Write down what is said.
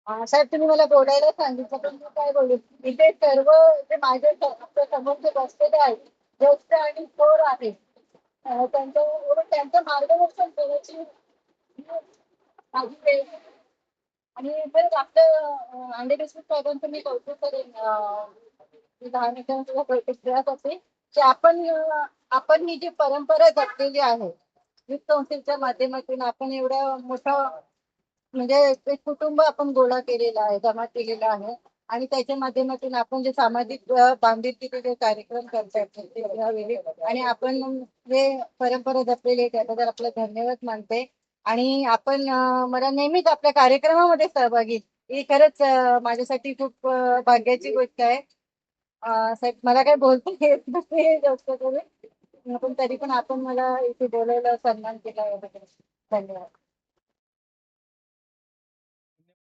साहेब तुम्ही मला बोलायला सांगितलं पण मी काय बोलू. इथे सर्व जे माझे आपल्या समोर जे बसलेले आहेत ज्येष्ठ आणि थोर आहेत त्यांचं मार्गदर्शन करण्याची माझी वेळ आहे. आणि बरं आपलं अंडे बिस्किट साहेबांचं मी कौतुक करेन. मी लहान असताना तुला प्रतिक्रिया करते की आपण ही जी परंपरा जपलेली आहे युथ संस्थेच्या माध्यमातून आपण एवढं मोठं म्हणजे एक कुटुंब आपण गोळा केलेला आहे, जमा केलेला आहे आणि त्याच्या माध्यमातून आपण जे सामाजिक बांधिलकीचे जे कार्यक्रम करतात प्रत्येक वेळी आणि आपण जे परंपरा जपलेली आहे त्याबद्दल आपलं धन्यवाद मानते. आणि आपण मला नेहमीच आपल्या कार्यक्रमामध्ये सहभागी ही खरंच माझ्यासाठी खूप भाग्याची गोष्ट आहे. साहेब मला काय बोलता येत नाही जास्त करून पण तरी पण आपण मला इथे बोलायला सन्मान केला याबद्दल धन्यवाद.